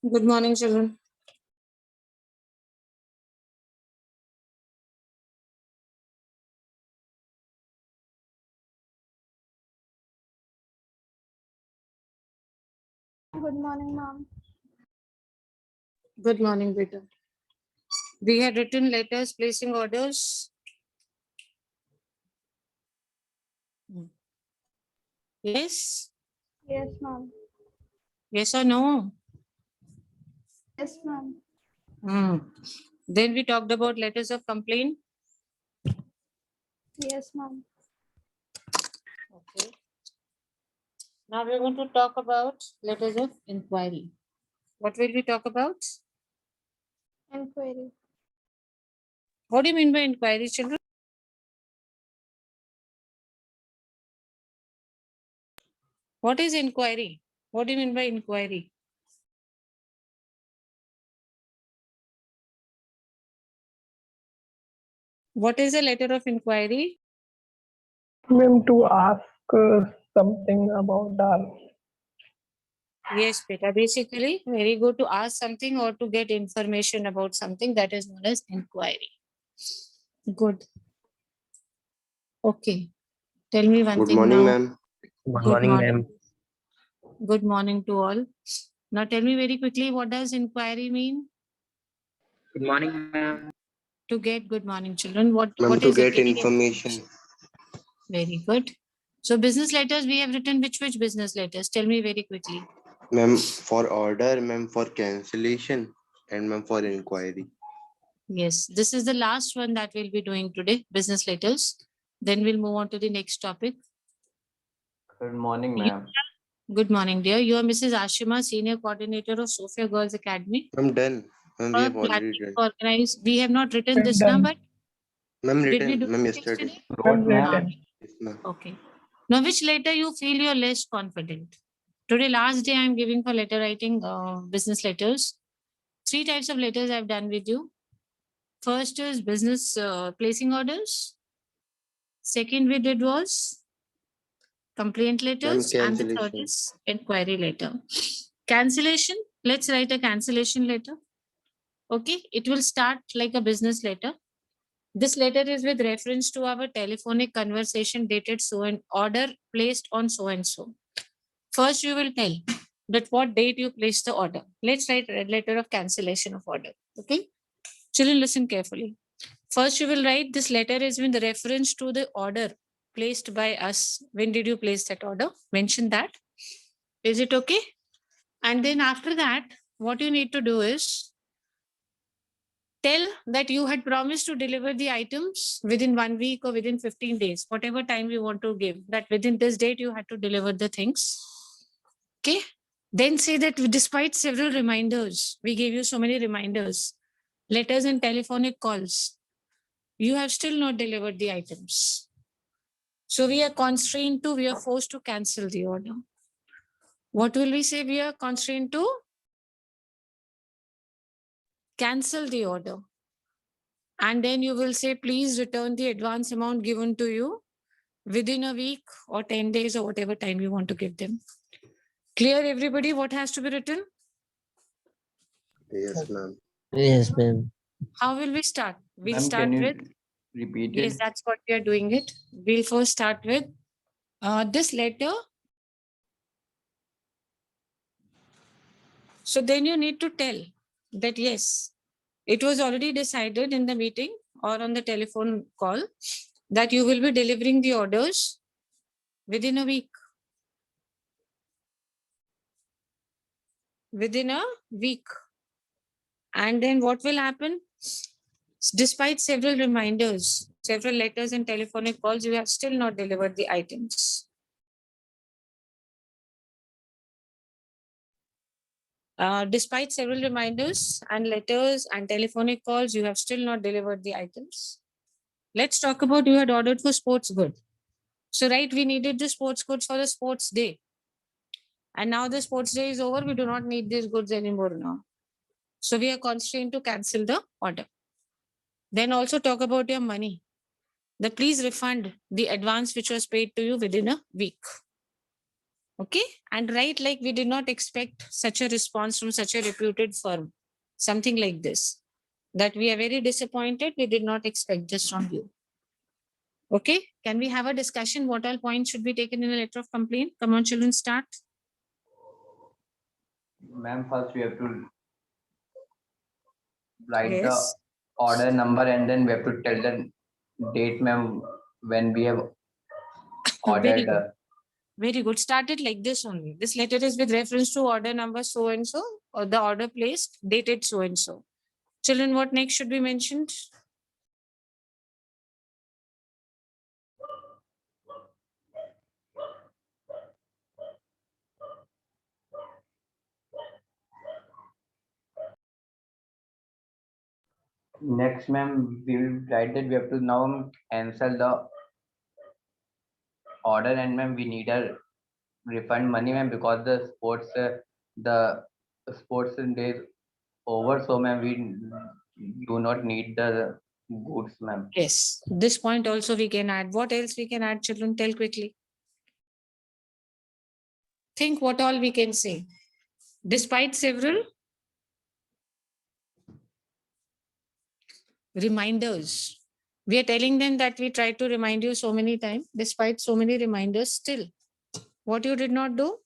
Good morning, children. Good morning, ma'am. Good morning, Peter. We had written letters placing orders. Yes? Yes, ma'am. Yes or no? Yes, ma'am. Then we talked about letters of complaint. Yes, ma'am. Okay. Now we're going to talk about letters of inquiry. What will we talk about? Inquiry. What do you mean by inquiry, children? What is inquiry? What do you mean by inquiry? What is a letter of inquiry? Ma'am, to ask something about our. Yes, Peter. Basically, very good to ask something or to get information about something that is known as inquiry. Good. Okay. Tell me one Good thing morning, now. ma'am. Good Good morning, morning. ma'am. Good morning to all. Now tell me very quickly, what does inquiry mean? Good morning, ma'am. To get, good morning, children. What Ma'am, to is it? get information. Very good. So business letters, we have written which business letters? Tell me very quickly. Ma'am, for order, ma'am, for cancellation, and ma'am, for inquiry. Yes, this is the last one that we'll be doing today, business letters. Then we'll move on to the next topic. Good morning, You- ma'am. Good morning, dear. You are Mrs. Ashima, Senior Coordinator of Sophia Girls Academy. Ma'am, done. Ma'am, we have already Planning done. to organize. We have not written Ma'am, this done. number. Ma'am, Did we do written. Ma'am, it yesterday. yesterday? Wrote, ma'am. written. Yes, ma'am. Okay. Now, which letter you feel you're less confident? Today, last day, I'm giving for letter writing business letters. 3 types of letters I've done with you. First is business placing orders. Second we did was complaint letters. And the third cancellation. is inquiry letter. Cancellation. Let's write a cancellation letter. Okay. It will start like a business letter. This letter is with reference to our telephonic conversation dated so and order placed on so and so. First, you will tell that what date you placed the order. Let's write a letter of cancellation of order. Okay. Children, listen carefully. First, you will write this letter is with reference to the order placed by us. When did you place that order? Mention that. Is it okay? And then after that, what you need to do is tell that you had promised to deliver the items within 1 week or within 15 days, whatever time you want to give, that within this date you had to deliver the things. Okay. Then say that despite several reminders, we gave you so many reminders, letters and telephonic calls, you have still not delivered the items. So we are constrained to, we are forced to cancel the order. What will we say? We are constrained to cancel the order. And then you will say, please return the advance amount given to you within a week or 10 days or whatever time you want to give them. Clear, everybody, what has to be written? Yes, ma'am. Yes, ma'am. How will we start? We'll Ma'am, start can you with, repeat yes, it? that's what we are doing it. We'll first start with this letter. So then you need to tell that, yes, it was already decided in the meeting or on the telephone call that you will be delivering the orders within a week. Within a week. And then what will happen? Despite several reminders, several letters and telephonic calls, you have still not delivered the items. Despite several reminders and letters and telephonic calls, you have still not delivered the items. Let's talk about you had ordered for sports goods. So, right, we needed the sports goods for the sports day. And now the sports day is over. We do not need these goods anymore now. So, we are constrained to cancel the order. Then also talk about your money. That please refund the advance which was paid to you within a week. Okay, and write like we did not expect such a response from such a reputed firm. Something like this. That we are very disappointed. We did not expect this from you. Okay, can we have a discussion? What all points should be taken in a letter of complaint? Come on, children, start. Ma'am, first we have to write the Yes. order number and then we have to tell the date, ma'am, when we have Very ordered. good. Very good. Start it like this only. This letter is with reference to order number so and so, or the order placed, dated so and so. Children, what next should be mentioned? Next, ma'am, we will write that we have to now cancel the order and ma'am, we need a refund money, ma'am, because the sports day is over. So, ma'am, we do not need the goods, ma'am. Yes. This point also we can add. What else we can add, children? Tell quickly. Think what all we can say. Despite several reminders, we are telling them that we tried to remind you so many times. Despite so many reminders, still, what you did not do?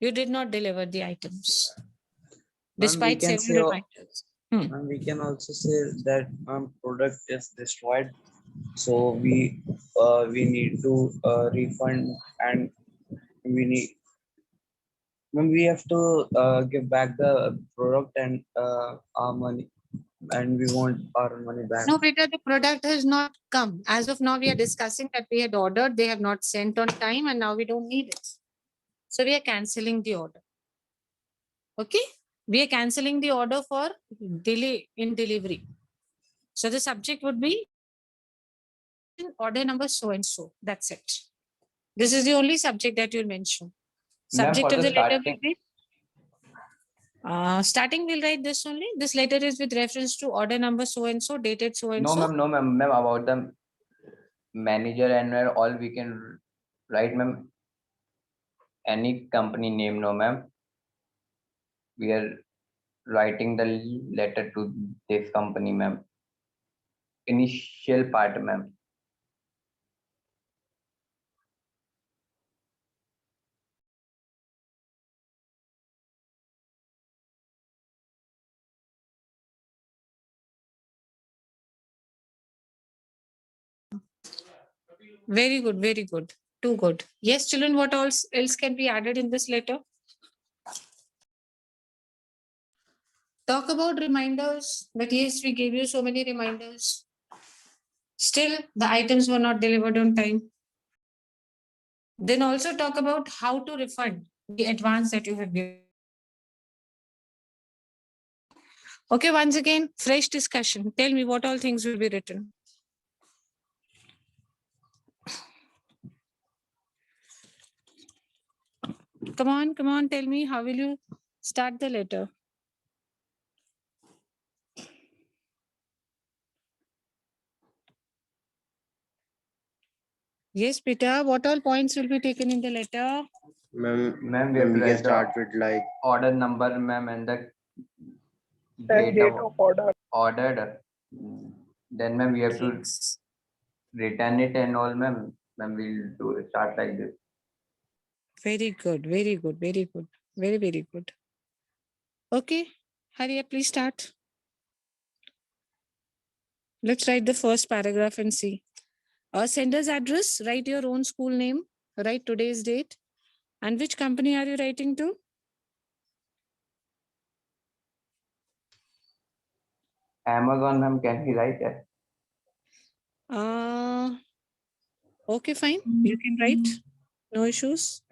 You did not deliver the items. Despite several reminders. And we can also say that product is destroyed, so we need to refund, and we have to give back the product and our money, and we want our money back. No, Peter, the product has not come. As of now, we are discussing that we had ordered, they have not sent on time, and now we don't need it. So we are canceling the order. Okay, we are canceling the order for delay in delivery. So the subject would be order number so and so. That's it. This is the only subject that you'll mention. Ma'am, Subject for of the the letter will starting, be starting. We'll write this only. This letter is with reference to order number so and so, dated so and no, so. ma'am, no, ma'am, ma'am, about the manager and where all we can write, ma'am, any company name, no, ma'am. We are writing the letter to this company, ma'am. Initial part, ma'am. Very good, very good. Too good. Yes, children, what else can be added in this letter? Talk about reminders, that yes, we gave you so many reminders. Still, the items were not delivered on time. Then also talk about how to refund the advance that you have given. Okay, once again, fresh discussion. Tell me what all things will be written. Come on, tell me, how will you start the letter? Yes, Peter, what all points will be taken in the letter? Ma'am, Ma'am, we have we to can write start the with like order number, ma'am, and the And date date of of order. ordered. Then, ma'am, we have to Yes. return it and all, ma'am. Ma'am, we'll do start like this. Very good, very good, very good. Very, very good. Okay, hurry up, please start. Let's write the first paragraph and see. Sender's address, write your own school name, write today's date, and which company are you writing to? Amazon, ma'am, can he write it? Okay, fine. You can write. No issues.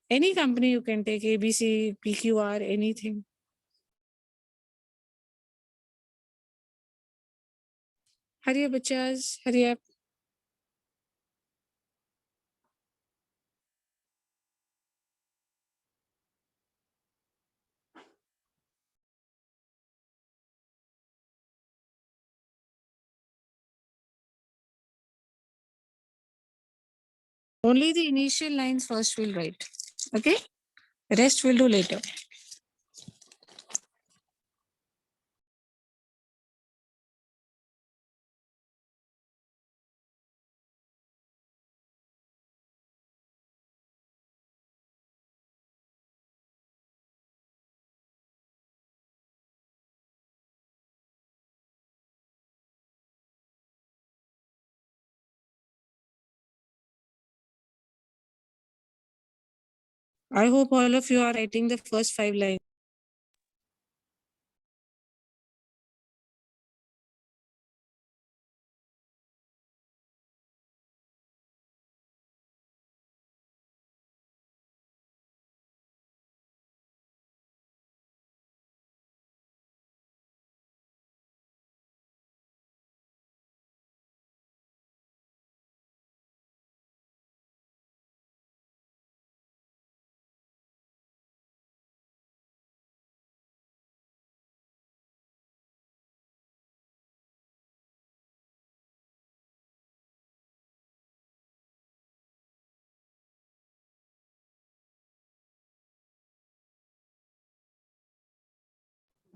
Any company you can take, ABC, PQR, anything. Hurry up, bachas. Hurry up. Only the initial lines first we'll write. Okay, rest we'll do later. I hope all of you are writing the first 5 lines.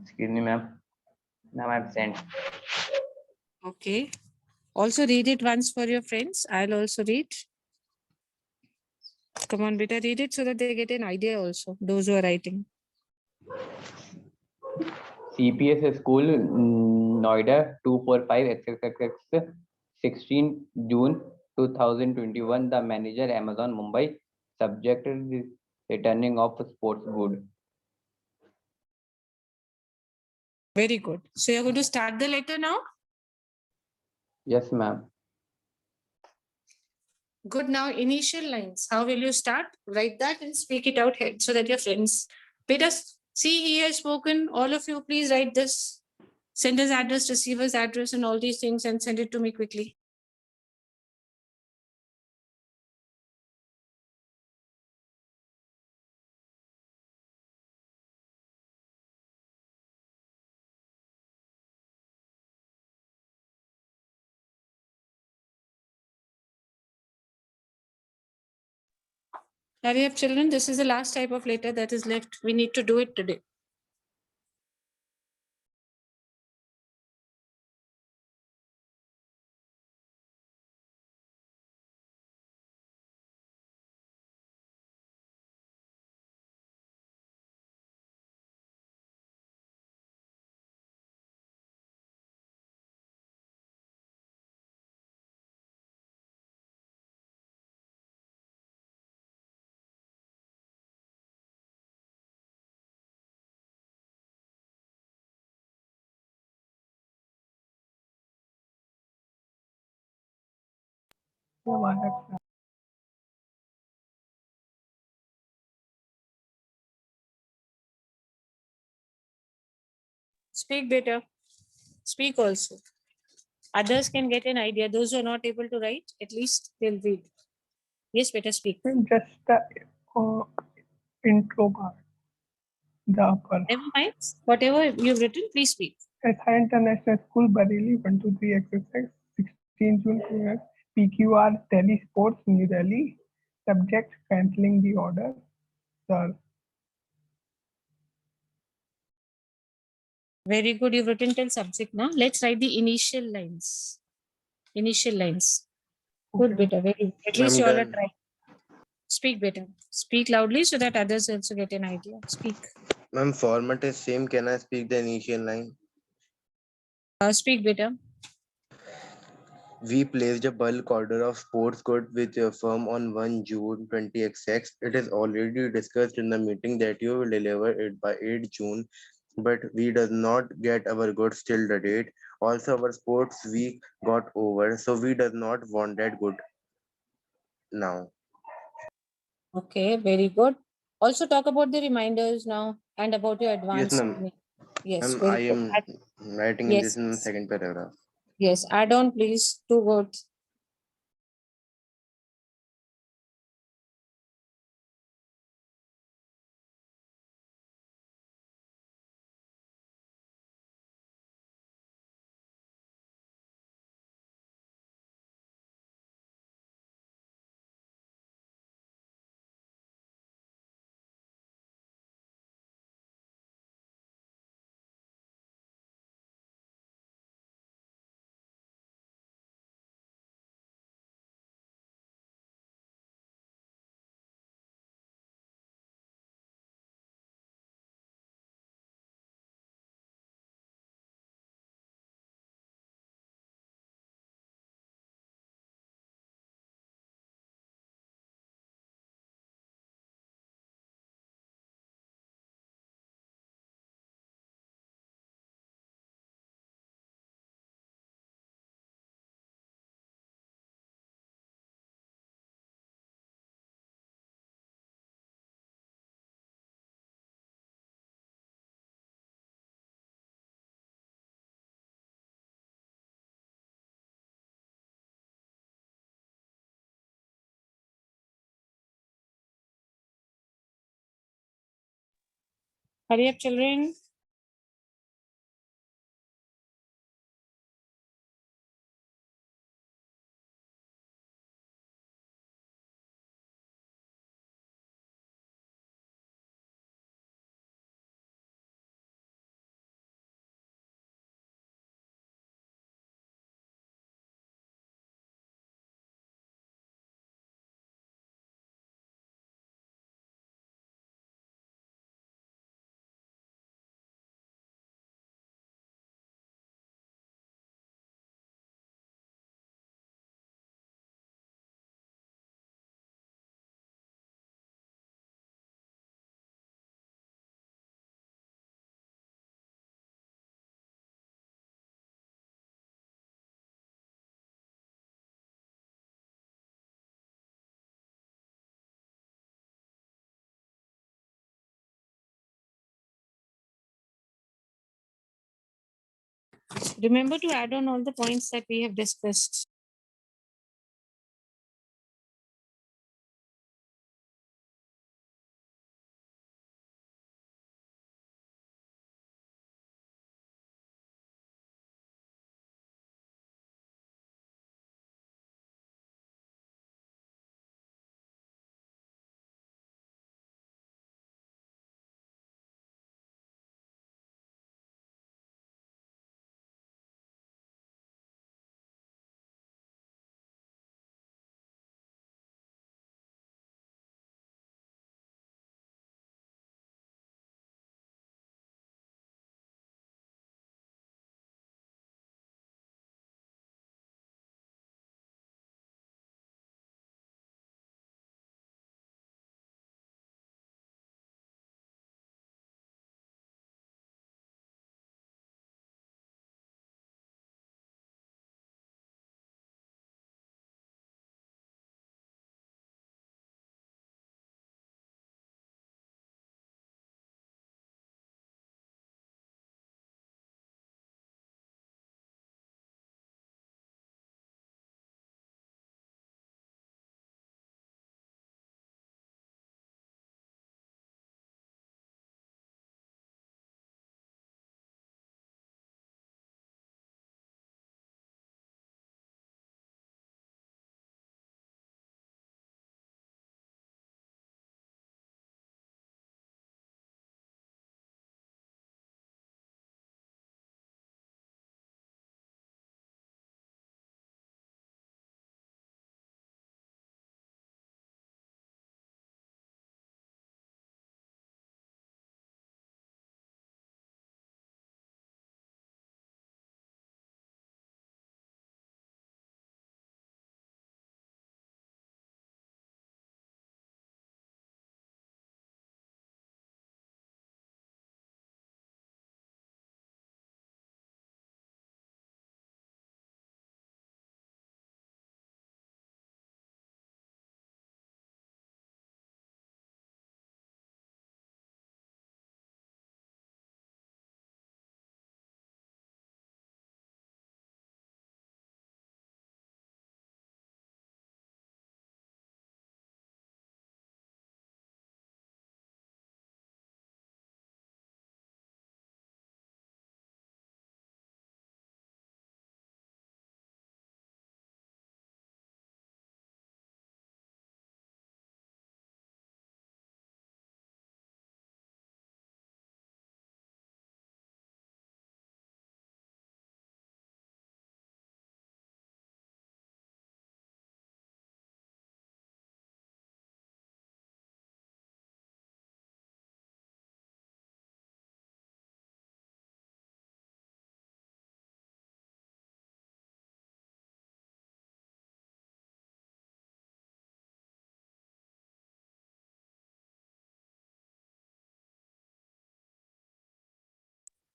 Excuse me, ma'am. Now I'm sent. Okay. Also read it once for your friends. I'll also read. Come on, beta, read it so that they get an idea also, those who are writing. CPS School, Noida, 245 XXX 16 June 2021. The manager, Amazon Mumbai, subject is returning of sports good. Very good. So you're going to start the letter now? Yes, ma'am. Good. Now, initial lines. How will you start? Write that and speak it out here so that your friends. Beta, see, he has spoken. All of you, please write this. Sender's address, receiver's address, and all these things and send it to me quickly. Hurry up, children. This is the last type of letter that is left. We need to do it today. Speak better. Speak also. Others can get an idea. Those who are not able to write, at least they'll read. Yes, better speak. Just the intro part, the upper. Never mind. Whatever you've written, please speak. SI International School, Bareilly, 123 XXX, 16 June 2000. PQR Delhi Sports, New Delhi. Subject cancelling the order. Sir. Very good. You've written till subject now. Let's write the initial lines. Initial lines. Good, Okay. better. Very. At least I'm you all are done. trying. Speak better. Speak loudly so that others also get an idea. Speak. Ma'am, format is same. Can I speak the initial line? Speak better. We placed a bulk order of sports goods with your firm on 1 June 20XX. It is already discussed in the meeting that you will deliver it by 8 June, but we does not get our goods till the date. Also, our sports week got over, so we does not want that good now. Okay, very good. Also talk about the reminders now and about your Yes, advance. ma'am. Yes, I very good. am writing in this Yes, in the second paragraph. yes. Add on, please. Too good. Hurry up, children. Remember to add on all the points that we have discussed.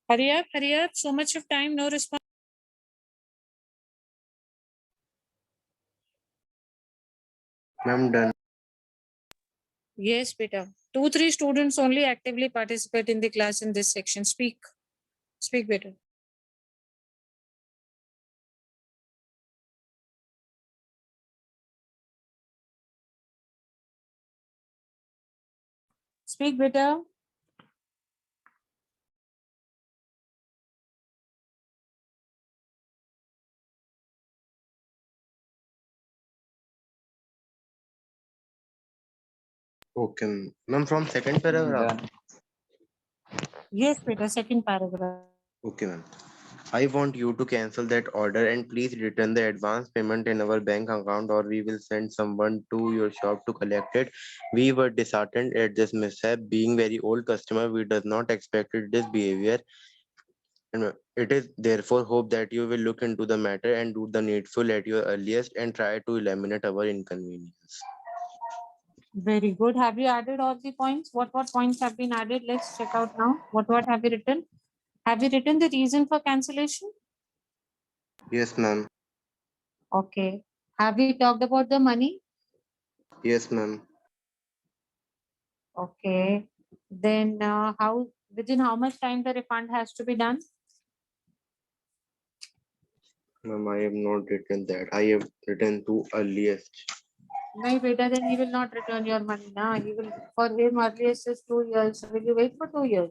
Hurry up, hurry up. So much of time, no response. Ma'am, done. Yes, beta. 2, 3 students only actively participate in the class in this section. Speak. Speak, beta. Speak, beta. Okay, ma'am, from second paragraph. Done. Yes, beta, second paragraph. Okay, ma'am. I want you to cancel that order and please return the advance payment in our bank account or we will send someone to your shop to collect it. We were disheartened at this mishap. Being very old customer, we does not expected this behavior. And it is therefore hope that you will look into the matter and do the needful at your earliest and try to eliminate our inconvenience. Very good. Have you added all the points? What points have been added? Let's check out now. What have you written? Have you written the reason for cancellation? Yes, ma'am. Okay. Have we talked about the money? Yes, ma'am. Okay. Then within how much time the refund has to be done? Ma'am, I have not written that. I have written to earliest. No, beta, then he will not return your money now. He will, for him earliest is 2 years. So will you wait for 2 years?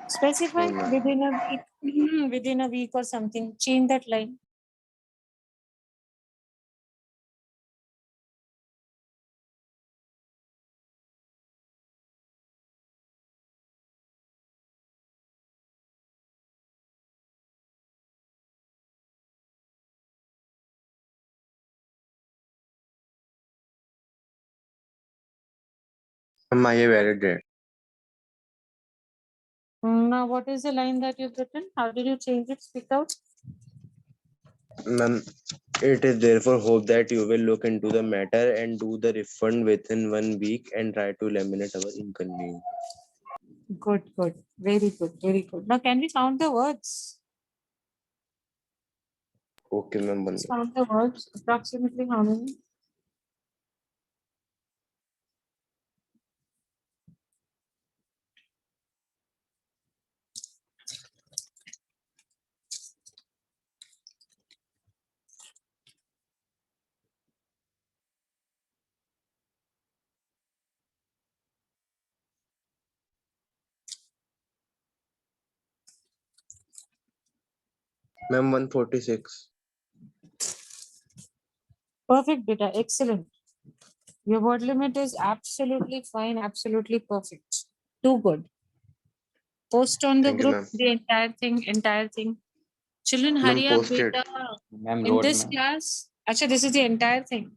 Specify No, ma'am. within a week, within a week or something. Change that line. Ma'am, I have added that. Now, what is the line that you've written? How did you change it? Speak out. Ma'am, it is therefore hope that you will look into the matter and do the refund within 1 week and try to eliminate our inconvenience. Good, good. Very good, very good. Now, can we count the words? Okay, ma'am. Let's count the words. Approximately how many? Ma'am, 146. Perfect, beta. Excellent. Your word limit is absolutely fine, absolutely perfect. Too good. Post on the Thank you, group ma'am. the entire thing, entire thing. Children, Ma'am, hurry up, posted. beta. Ma'am, In wrote, this ma'am. class, actually, this is the entire thing.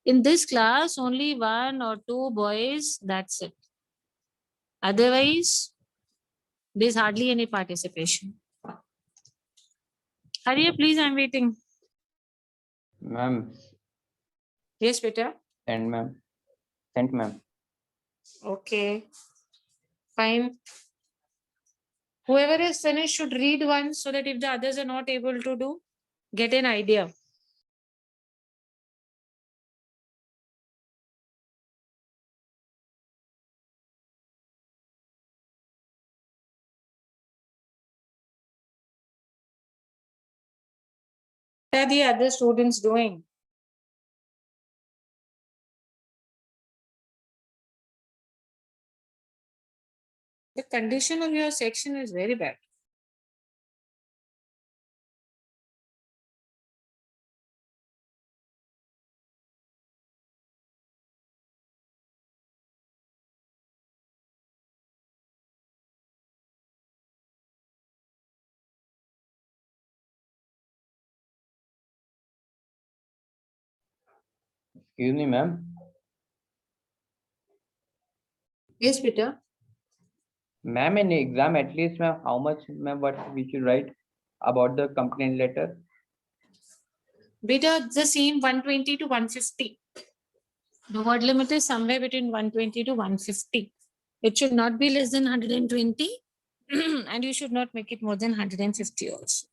In this class, only 1 or 2 boys, that's it. Otherwise, there's hardly any participation. Hurry up, please, I'm waiting. Ma'am, Yes, beta. send, ma'am. Sent, ma'am. Okay, fine. Whoever is finished should read once so that if the others are not able to do, get an idea. What are the other students doing? The condition of your section is very bad. Excuse me, ma'am. Yes, Peter. Ma'am, in exam, at least, ma'am, how much, ma'am, what we should write about the complaint letter? Beta, the same 120 to 150. The word limit is somewhere between 120 to 150. It should not be less than 120 and you should not make it more than 150 also.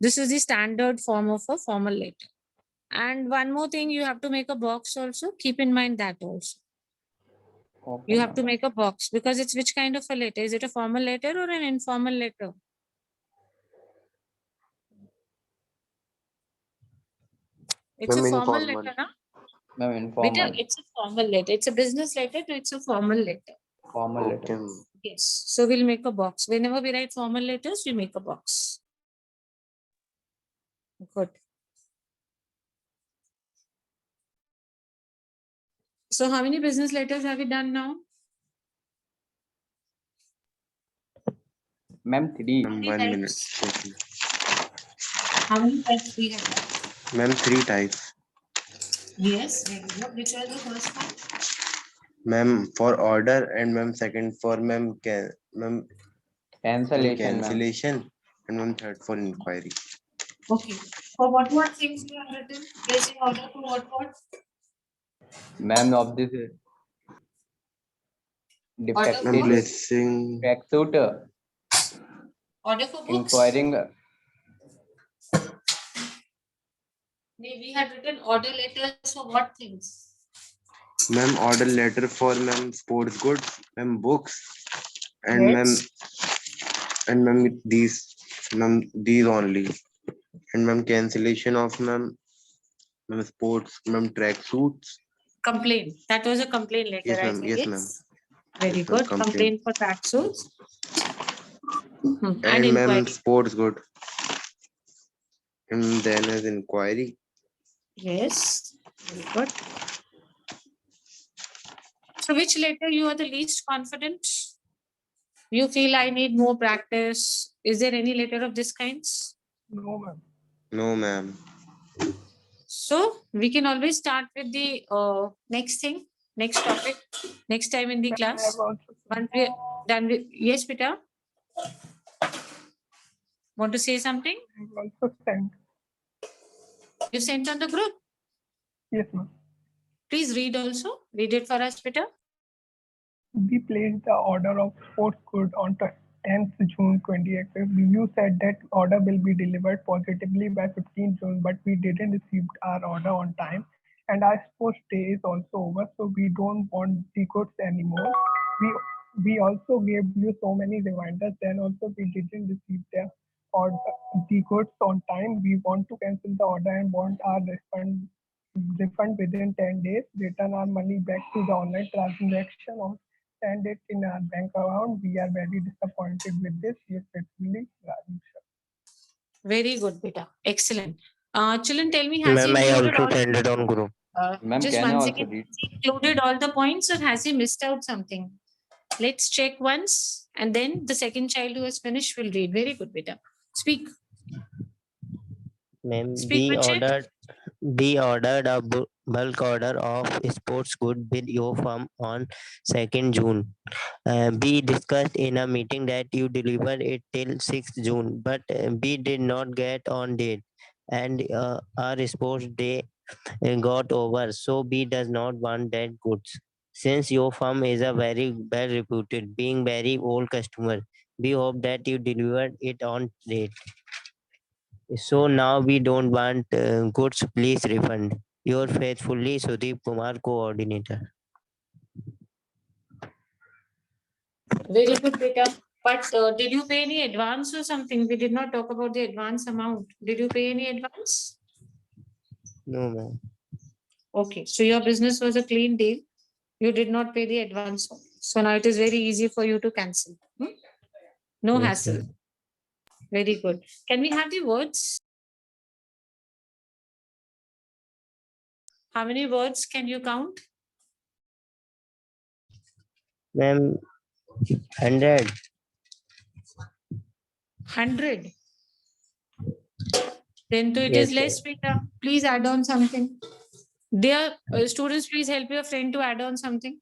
This is the standard form of a formal letter. And one more thing, you have to make a box also. Keep in mind that also. Okay, You have to ma'am. make a box because it's which kind of a letter? Is it a formal letter or an informal letter? It's a Ma'am, formal informal. letter, na? Ma'am, Beta, informal, it's a formal letter. It's a business letter, so it's a formal letter. formal Okay, letter. ma'am. Yes. So we'll make a box. Whenever we write formal letters, we make a box. Good. So how many business letters have we done now? Ma'am, 3. Ma'am, Three 1 minute. types. Okay. How many types we have done? Ma'am, 3 types. Yes, very good. Which are the first one? Ma'am, for order, and ma'am, second for ma'am, ma'am, Cancellation, ma'am. cancellation, and ma'am, third for inquiry. Okay. For what things you have written? Placing order for what? Ma'am, of this Ma'am, defective placing. tracksuit, Order for books. inquiring. We had written order letters for what things? Ma'am, order letter for ma'am, sports goods, ma'am, books, and Yes. ma'am, these only. And ma'am, cancellation of ma'am, sports, ma'am, track suits. Complaint. That was a complaint letter, Yes, I ma'am. think. Yes, ma'am. Very Yes, ma'am, good. Complaint for tracksuits. And And ma'am, inquiry. sports good. And then is inquiry. Yes. Very good. So which letter you are the least confident? You feel I need more practice. Is there any letter of this kind? No, ma'am. No, ma'am. So we can always start with the next thing, next topic, next time in the I have class. also Once we are done with, yes, Peter. Want to say something? sent. You sent on the group. Yes, ma'am. Please read also. Read it for us, Peter. We placed the order of sports good on 10th June 20XX. You said that order will be delivered positively by 15th June, but we didn't receive our order on time. And our sports day is also over, so we don't want the goods anymore. We also gave you so many reminders, then also we didn't receive the goods on time. We want to cancel the order and want our refund within 10 days, return our money back to the online transaction, or send it in our bank account. We are very disappointed with this. Yes, faithfully, Raju. Very good, Peter. Excellent. Children, tell me, has he Ma'am, I included also all? send it on group. Ma'am, Just can I one also second. read? Has he included all the points, or has he missed out something? Let's check once, and then the second child who has finished will read. Very good, Peter. Speak. Ma'am, Speak, Richard. we ordered a bulk order of sports good with your firm on 2nd June. We discussed in a meeting that you deliver it till 6th June, but we did not get on date, and our sports day got over, so we does not want that goods. Since your firm is a very well reputed, being very old customer, we hope that you deliver it on date. So now we don't want goods, please refund. Your faithfully, Sudeep Kumar, coordinator. Very good, Peter. But did you pay any advance or something? We did not talk about the advance amount. Did you pay any advance? No, ma'am. Okay, so your business was a clean deal. You did not pay the advance. So now it is very easy for you to cancel. No Yes, hassle. ma'am. Very good. Can we have the words? How many words can you count? Ma'am, 100. 100. Then to it Yes, is less, Peter. Please add on something. Dear students, please help your friend to add on something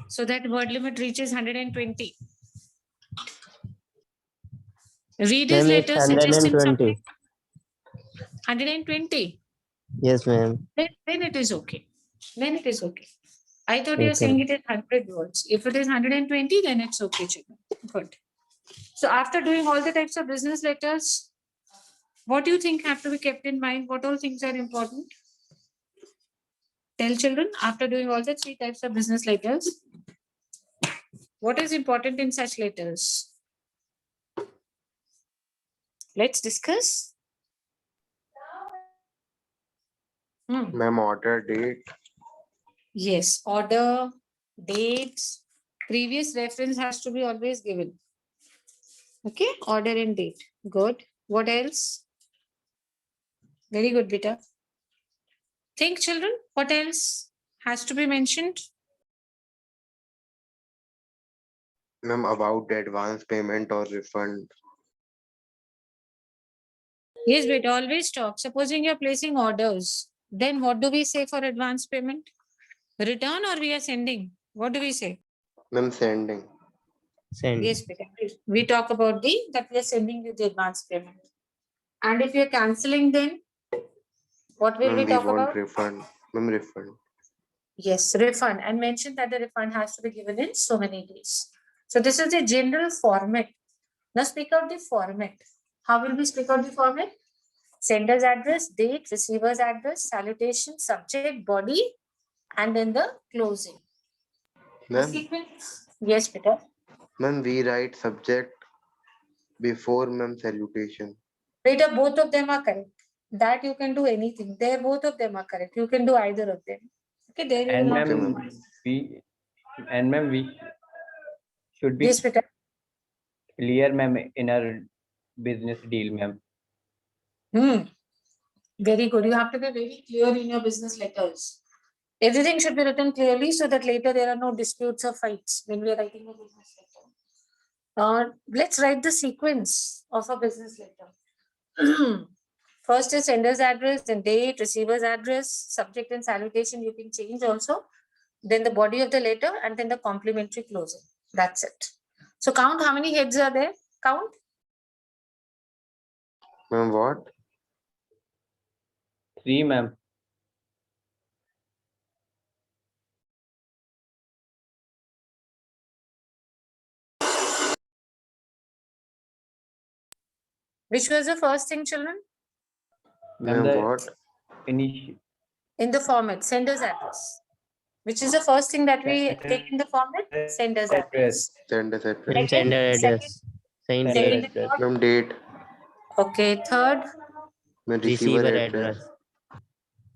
so that word limit reaches 120. Read his Ma'am, it's letter, suggest him 120. something. 120. Yes, ma'am. Then it is okay. Then it is okay. I thought you were Okay. saying it is 100 words. If it is 120, then it's okay, children. Good. So after doing all the types of business letters, what do you think have to be kept in mind? What all things are important? Tell children, after doing all the 3 types of business letters, what is important in such letters? Let's discuss. Ma'am, order date. Yes, order, dates, previous reference has to be always given. Okay, order and date. Good. What else? Very good, Beta. Think, children, what else has to be mentioned? Ma'am, about the advance payment or refund. Yes, but always talk. Supposing you're placing orders, then what do we say for advance payment? Return or we are sending? What do we say? Ma'am, sending. Send. Yes, Peter, please. We talk about that we are sending you the advance payment. And if you're canceling, then what will Ma'am, we we talk want about? refund. Ma'am, refund. Yes, refund, and mention that the refund has to be given in so many days. So this is the general format. Now speak out the format. How will we speak out the format? Sender's address, date, receiver's address, salutation, subject, body, and then the closing. The Ma'am, sequence. Yes, Peter. ma'am, we write subject before ma'am salutation. Peter, both of them are correct. That you can do anything. There, both of them are correct. You can do either of them. Okay, there you will And not. Okay, ma'am, we should be Yes, Peter. clear, ma'am, in our business deal, ma'am. Very good. You have to be very clear in your business letters. Everything should be written clearly so that later there are no disputes or fights when we are writing a business letter. Let's write the sequence of a business letter. First is sender's address, then date, receiver's address, subject and salutation you can change also. Then the body of the letter and then the complimentary closing. That's it. So count how many heads are there. Count. Ma'am, what? 3, ma'am. Which was the first thing, children? Ma'am, Ma'am, the what? initial In the format, sender's address. Which is the first thing that we take in the format? Sender's address. Sender's address. And Second, sender second, address. Same sender date. second, address. third. Ma'am, date. Okay, third, Ma'am, receiver Receiver address. address.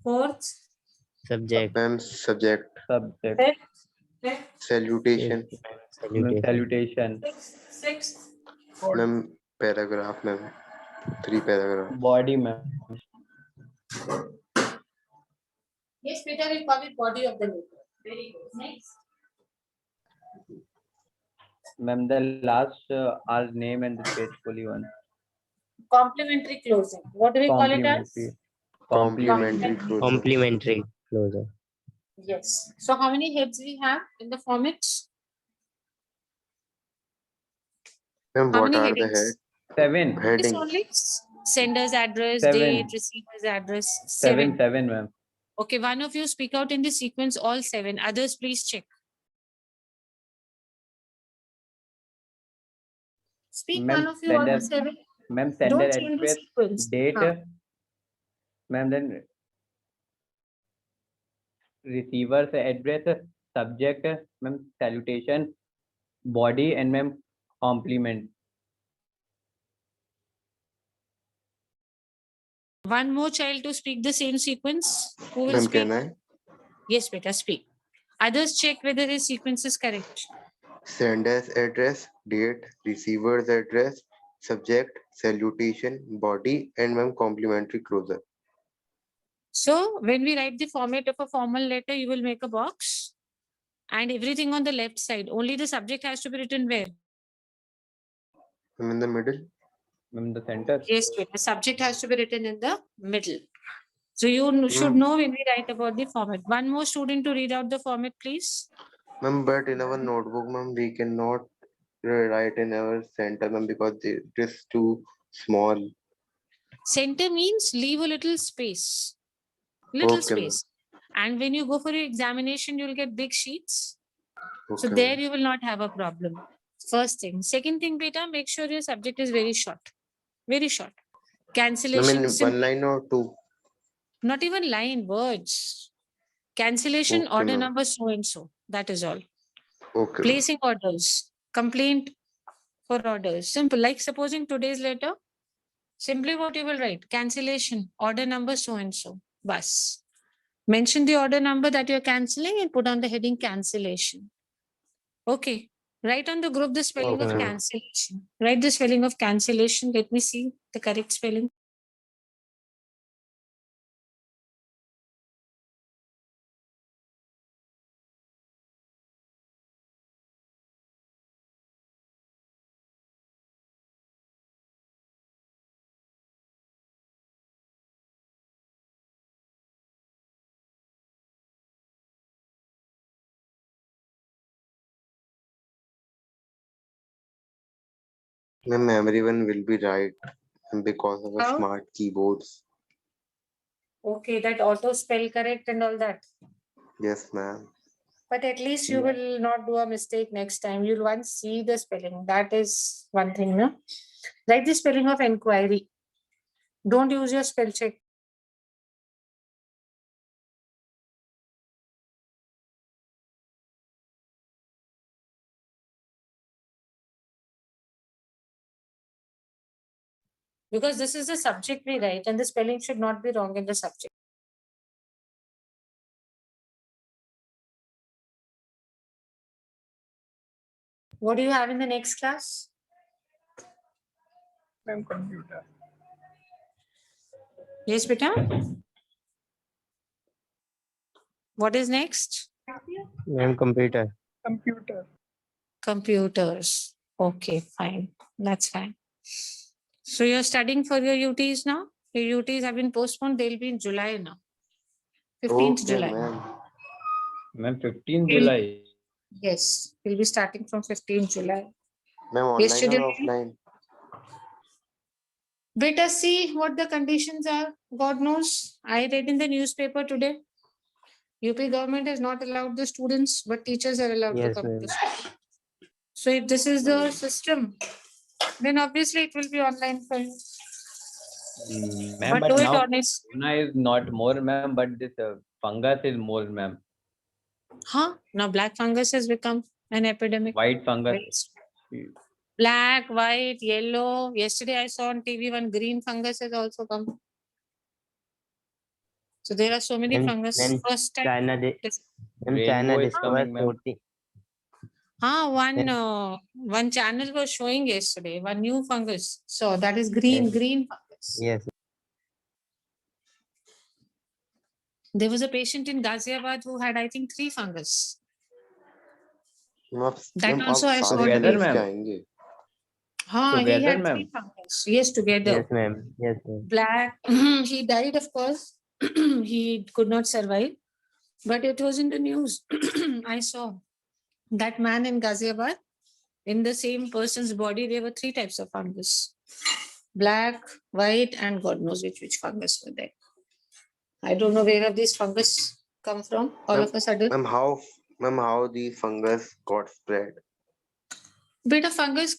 fourth, Subject. Ma'am, subject. Subject. fifth, fifth, Salutation. Ma'am, Salutation. salutation. sixth. Ma'am, paragraph, ma'am. 3 paragraph. Body, ma'am. Yes, Peter, we call it body of the letter. Very good. Next. Ma'am, the last our name and the faithfully one. Complimentary closing. What do we call it as? Complimentary closing. Complimentary closer. Yes. So how many heads we have in the format? Ma'am, How what many are the headings? 7. It's headings? only sender's address, 7. date, receiver's address. 7, Seven. ma'am. Okay, one of you speak out in the sequence all 7. Others, please check. Speak Ma'am, one of you all the sender- 7. Ma'am, sender Don't change the address, sequence. date. Huh. Ma'am, then receiver's address, subject, ma'am, salutation, body, and ma'am, compliment. One more child to speak the same sequence. Who will Ma'am, speak? can I? Yes, beta, speak. Others check whether his sequence is correct. Sender's address, date, receiver's address, subject, salutation, body, and ma'am, complimentary closer. So when we write the format of a formal letter, you will make a box and everything on the left side. Only the subject has to be written where? I'm in the middle. Ma'am, the center. Yes, the subject has to be written in the middle. So you should know when we write about the format. One more student to read out the format, please. Ma'am, but in our notebook, ma'am, we cannot write in our center, ma'am, because it is too small. Center means leave a little space. Little Okay, ma'am. space. And when you go for your examination, you'll get big sheets. So Okay, there ma'am. you will not have a problem. First thing. Second thing, beta, make sure your subject is very short. Very short. I Cancellation. mean, one line or two. Not even line, words. Cancellation, Okay, order ma'am. number so and so. That is all. Okay, ma'am. Placing orders. Complaint for orders. Simple. Like supposing today's letter. Simply what you will write. Cancellation, order number so and so. Bus. Mention the order number that you're cancelling and put on the heading cancellation. Okay. Write on the group the spelling of Okay, ma'am. cancellation. Write the spelling of cancellation. Let me see the correct spelling. Ma'am, everyone will be right because of the How? smart keyboards. Okay, that auto spell correct and all that. Yes, ma'am. But at least you will not do a mistake next time. You'll once see the spelling. That is one thing, no? Write the spelling of inquiry. Don't use your spell check. Because this is the subject we write, and the spelling should not be wrong in the subject. What do you have in the next class? Ma'am, computer. Yes, beta. What is next? Ma'am, computer. Computer. Computers. Okay, fine. That's fine. So you're studying for your UTs now? Your UTs have been postponed. They'll be in July now. 15th Okay, July. ma'am. Ma'am, 15 Will- July. Yes, we'll be starting from 15th July. Ma'am, online Yesterday, or offline? better see what the conditions are. God knows. I read in the newspaper today. UP government has not allowed the students, but teachers are allowed to Yes, come to ma'am. school. So if this is the system, then obviously it will be online for you. Ma'am, But but do it now honest. corona is not more, ma'am, but this fungus is more, ma'am. Huh? Now black fungus has become an epidemic. White fungus. Right. Black, white, yellow. Yesterday I saw on TV one green fungus has also come. So there are so many And fungus. then First time. China, and China Rainbow is discovered coming, ma'am. 40. One channel was showing yesterday one new fungus. So that is green, Yes. green fungus. Yes. There was a patient in Ghaziabad who had, I think, 3 fungus. That ma'am also आप I saw सारे on Together, TV. finance ma'am. के आएंगे He Together, had 3 ma'am. fungus. Yes, together. Yes, ma'am. Yes, ma'am. Black. He died, of course. He could not survive. But it was in the news. I saw that man in Ghaziabad. In the same person's body, there were 3 types of fungus. Black, white, and God knows which fungus were there. I don't know where have these fungus come from all of a sudden. Ma'am, how the fungus got spread? Bit of fungus